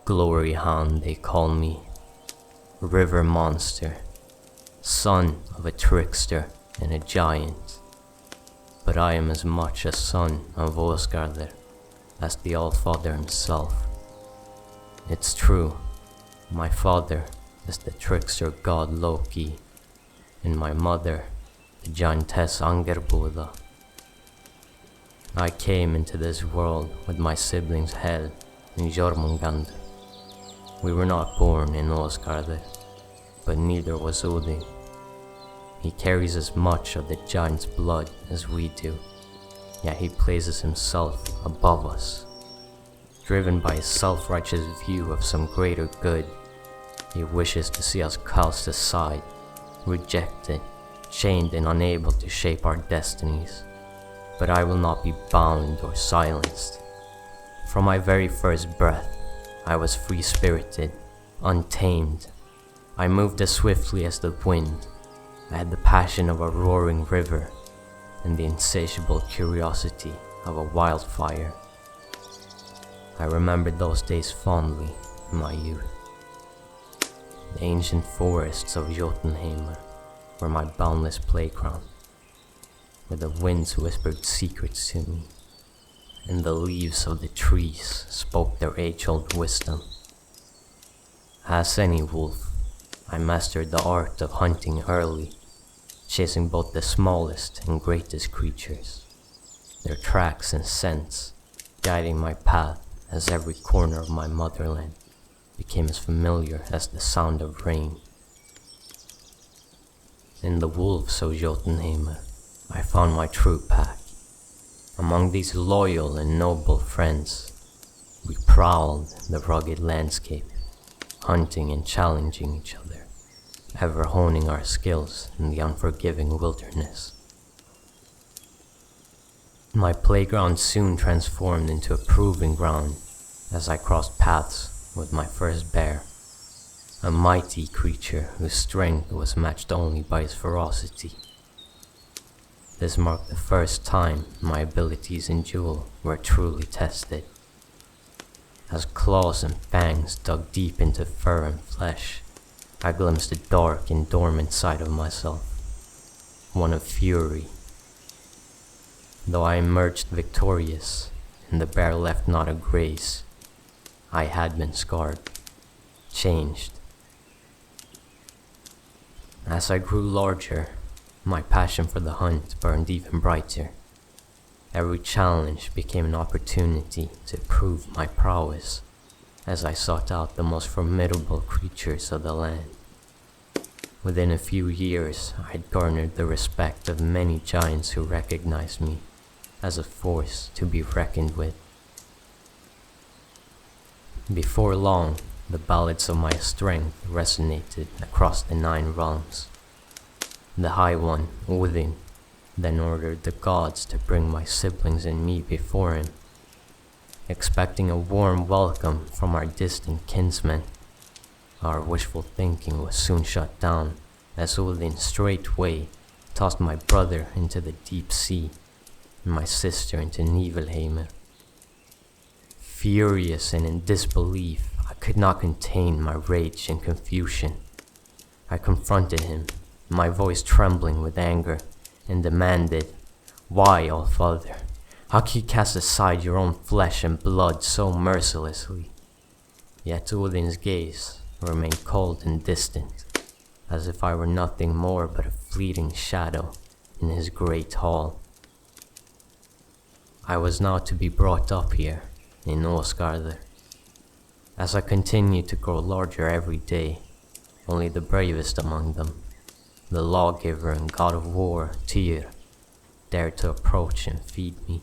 Glory Hound they call me, river monster, son of a trickster and a giant. But I am as much a son of Asgard as the Allfather himself. It's true, my father is the trickster god Loki, and my mother, the giantess Angerboda. I came into this world with my siblings Hel and Jormungandr. We were not born in Asgard, but neither was Odin. He carries as much of the giant's blood as we do, yet he places himself above us. Driven by his self-righteous view of some greater good, he wishes to see us cast aside, rejected, chained and unable to shape our destinies. But I will not be bound or silenced. From my very first breath, I was free-spirited, untamed. I moved as swiftly as the wind. I had the passion of a roaring river and the insatiable curiosity of a wildfire. I remembered those days fondly in my youth. The ancient forests of Jotunheim were my boundless playground, where the winds whispered secrets to me, and the leaves of the trees spoke their age-old wisdom. As any wolf, I mastered the art of hunting early, chasing both the smallest and greatest creatures, their tracks and scents guiding my path as every corner of my motherland became as familiar as the sound of rain. In the wolves of Jotunheim, I found my true pack. Among these loyal and noble friends, we prowled the rugged landscape, hunting and challenging each other, ever honing our skills in the unforgiving wilderness. My playground soon transformed into a proving ground as I crossed paths with my first bear, a mighty creature whose strength was matched only by his ferocity. This marked the first time my abilities in duel were truly tested. As claws and fangs dug deep into fur and flesh, I glimpsed the dark and dormant side of myself, one of fury. Though I emerged victorious, and the bear left not a graze, I had been scarred, changed. As I grew larger, my passion for the hunt burned even brighter. Every challenge became an opportunity to prove my prowess as I sought out the most formidable creatures of the land. Within a few years, I had garnered the respect of many giants who recognized me as a force to be reckoned with. Before long, the ballads of my strength resonated across the 9 realms. The High One, Odin, then ordered the gods to bring my siblings and me before him. Expecting a warm welcome from our distant kinsmen, our wishful thinking was soon shut down as Odin straightway tossed my brother into the deep sea and my sister into Niflheim. Furious and in disbelief, I could not contain my rage and confusion. I confronted him, my voice trembling with anger, and demanded, "Why, Allfather? How can you cast aside your own flesh and blood so mercilessly?" Yet Odin's gaze remained cold and distant, as if I were nothing more but a fleeting shadow in his great hall. I was now to be brought up here in Asgard. As I continued to grow larger every day, only the bravest among them, the lawgiver and god of war, Týr, dared to approach and feed me.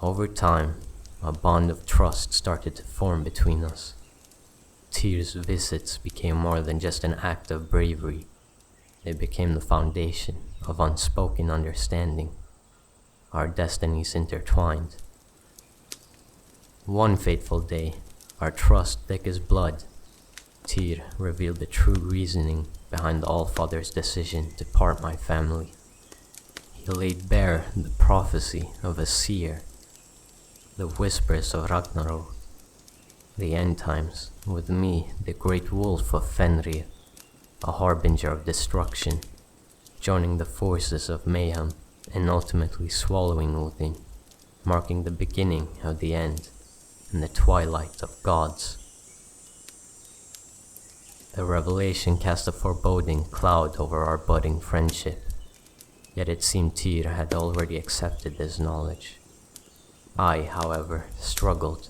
Over time, a bond of trust started to form between us. Týr's visits became more than just an act of bravery. They became the foundation of unspoken understanding, our destinies intertwined. One fateful day, our trust thick as blood, Týr revealed the true reasoning behind the Allfather's decision to part my family. He laid bare the prophecy of a seer, the whispers of Ragnarok, the end times, with me, the great wolf of Fenrir, a harbinger of destruction, joining the forces of mayhem and ultimately swallowing Odin, marking the beginning of the end and the twilight of gods. The revelation cast a foreboding cloud over our budding friendship, yet it seemed Týr had already accepted this knowledge. I, however, struggled.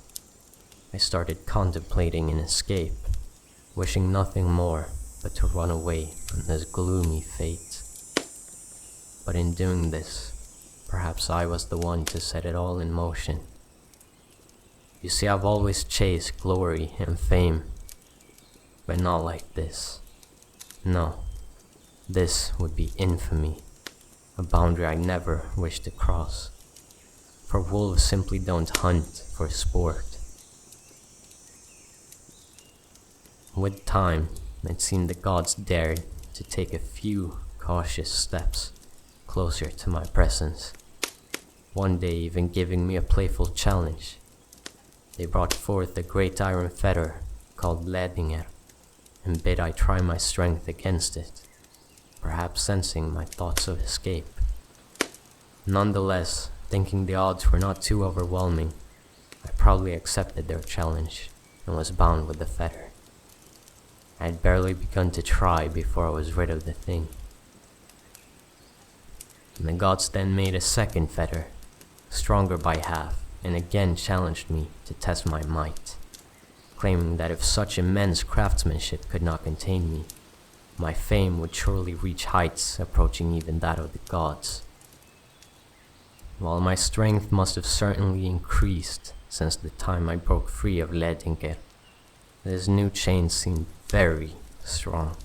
I started contemplating an escape, wishing nothing more but to run away from this gloomy fate. But in doing this, perhaps I was the one to set it all in motion. You see, I've always chased glory and fame, but not like this. No, this would be infamy, a boundary I never wish to cross. For wolves simply don't hunt for sport. With time, it seemed the gods dared to take a few cautious steps closer to my presence, one day even giving me a playful challenge. They brought forth a great iron fetter called Ledingr, and bid I try my strength against it, perhaps sensing my thoughts of escape. Nonetheless, thinking the odds were not too overwhelming, I proudly accepted their challenge and was bound with the fetter. I had barely begun to try before I was rid of the thing. And the gods then made a second fetter, stronger by half, and again challenged me to test my might, claiming that if such immense craftsmanship could not contain me, my fame would surely reach heights approaching even that of the gods. While my strength must have certainly increased since the time I broke free of Ledingr, this new chain seemed very strong.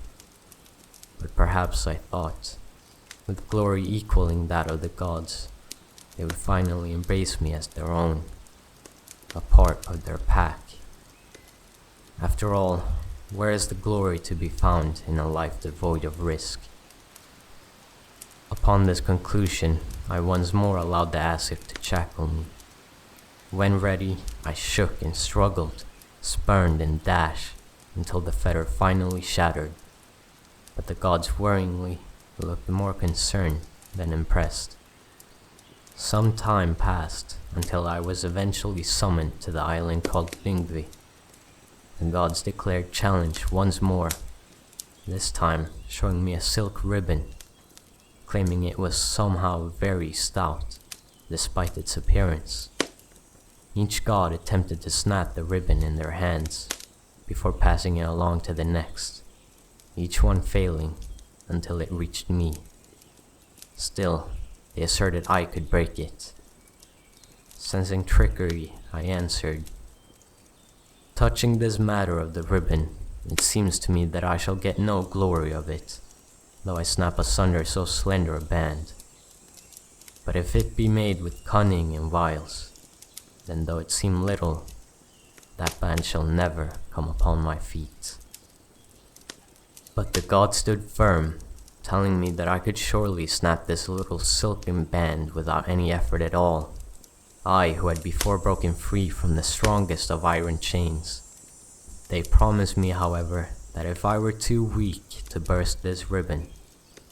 But perhaps I thought, with glory equaling that of the gods, they would finally embrace me as their own, a part of their pack. After all, where is the glory to be found in a life devoid of risk? Upon this conclusion, I once more allowed the Asgard to shackle me. When ready, I shook and struggled, spurned and dashed, until the fetter finally shattered. But the gods worryingly looked more concerned than impressed. Some time passed until I was eventually summoned to the island called Lyngvi. The gods declared challenge once more, this time showing me a silk ribbon, claiming it was somehow very stout, despite its appearance. Each god attempted to snap the ribbon in their hands, before passing it along to the next, each one failing until it reached me. Still, they asserted I could break it. Sensing trickery, I answered, "Touching this matter of the ribbon, it seems to me that I shall get no glory of it, though I snap asunder so slender a band. But if it be made with cunning and wiles, then though it seem little, that band shall never come upon my feet." But the god stood firm, telling me that I could surely snap this little silken band without any effort at all, I who had before broken free from the strongest of iron chains. They promised me, however, that if I were too weak to burst this ribbon,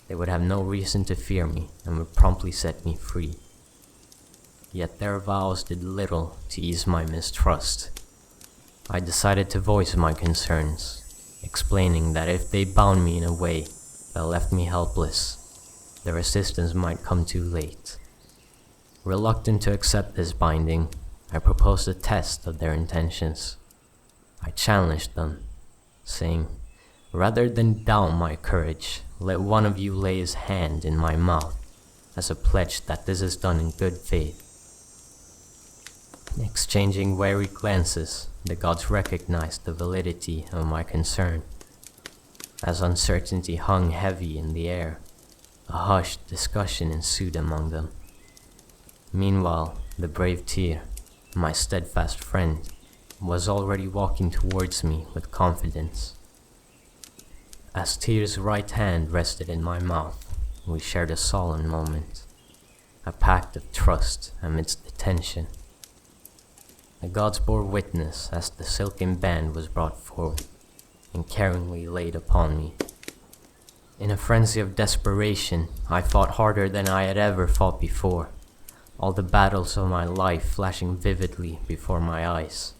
they would have no reason to fear me and would promptly set me free. Yet their vows did little to ease my mistrust. I decided to voice my concerns, explaining that if they bound me in a way that left me helpless, their assistance might come too late. Reluctant to accept this binding, I proposed a test of their intentions. I challenged them, saying, "Rather than doubt my courage, let one of you lay his hand in my mouth as a pledge that this is done in good faith." Exchanging wary glances, the gods recognized the validity of my concern. As uncertainty hung heavy in the air, a hushed discussion ensued among them. Meanwhile, the brave Týr, my steadfast friend, was already walking towards me with confidence. As Tyr's right hand rested in my mouth, we shared a solemn moment, a pact of trust amidst the tension. The gods bore witness as the silken band was brought forward and caringly laid upon me. In a frenzy of desperation, I fought harder than I had ever fought before, all the battles of my life flashing vividly before my eyes.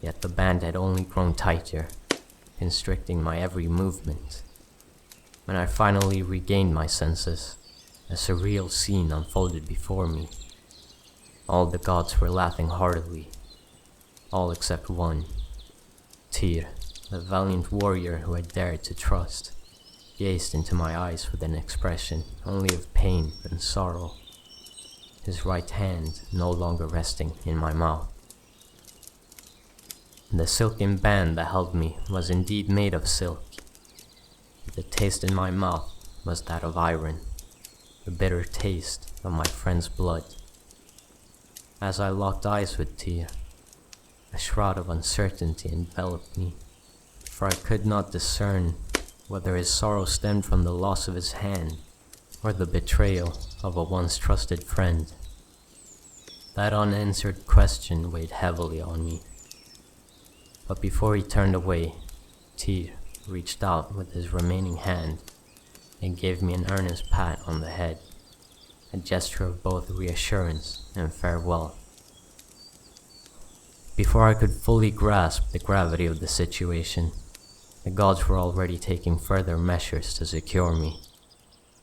Yet the band had only grown tighter, constricting my every movement. When I finally regained my senses, a surreal scene unfolded before me. All the gods were laughing heartily, all except one. Týr, the valiant warrior who had dared to trust, gazed into my eyes with an expression only of pain and sorrow, his right hand no longer resting in my mouth. The silken band that held me was indeed made of silk. The taste in my mouth was that of iron, the bitter taste of my friend's blood. As I locked eyes with Týr, a shroud of uncertainty enveloped me, for I could not discern whether his sorrow stemmed from the loss of his hand or the betrayal of a once trusted friend. That unanswered question weighed heavily on me. But before he turned away, Týr reached out with his remaining hand and gave me an earnest pat on the head, a gesture of both reassurance and farewell. Before I could fully grasp the gravity of the situation, the gods were already taking further measures to secure me.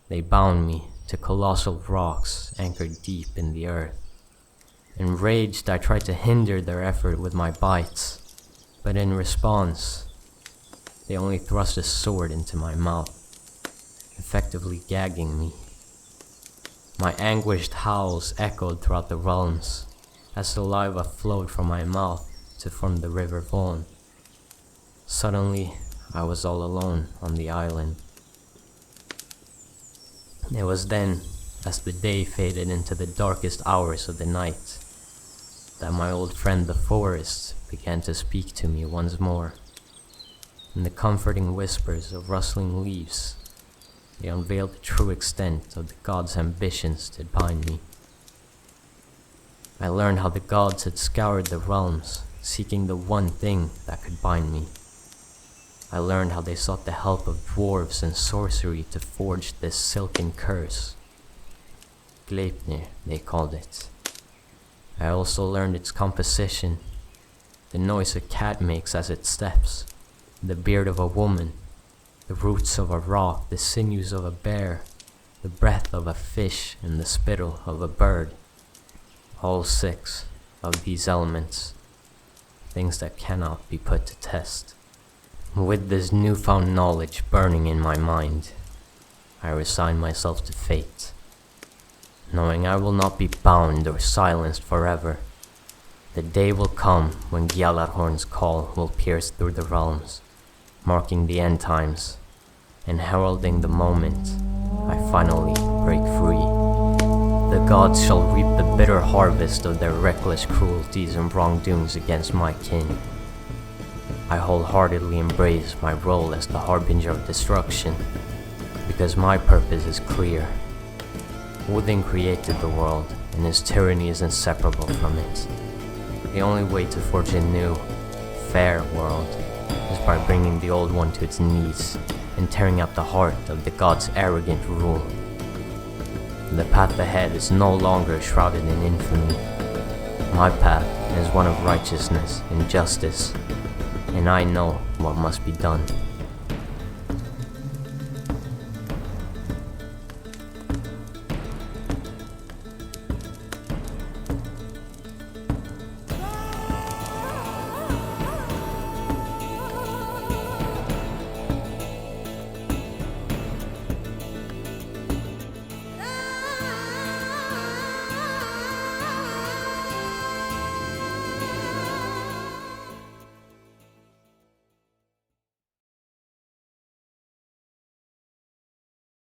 They bound me to colossal rocks anchored deep in the earth. Enraged, I tried to hinder their effort with my bites, but in response, they only thrust a sword into my mouth, effectively gagging me. My anguished howls echoed throughout the realms as saliva flowed from my mouth to form the river Von. Suddenly, I was all alone on the island. It was then, as the day faded into the darkest hours of the night, that my old friend the forest began to speak to me once more. In the comforting whispers of rustling leaves, they unveiled the true extent of the gods' ambitions to bind me. I learned how the gods had scoured the realms, seeking the one thing that could bind me. I learned how they sought the help of dwarves and sorcery to forge this silken curse. Gleipnir, they called it. I also learned its composition, the noise a cat makes as it steps, the beard of a woman, the roots of a rock, the sinews of a bear, the breath of a fish, and the spittle of a bird. All 6 of these elements, things that cannot be put to test. With this newfound knowledge burning in my mind, I resign myself to fate, knowing I will not be bound or silenced forever. The day will come when Gjallarhorn's call will pierce through the realms, marking the end times, and heralding the moment I finally break free. The gods shall reap the bitter harvest of their reckless cruelties and wrongdoings against my kin. I wholeheartedly embrace my role as the harbinger of destruction, because my purpose is clear. Odin created the world, and his tyranny is inseparable from it. The only way to forge a new, fair world is by bringing the old one to its knees and tearing out the heart of the gods' arrogant rule. The path ahead is no longer shrouded in infamy. My path is one of righteousness and justice, and I know what must be done.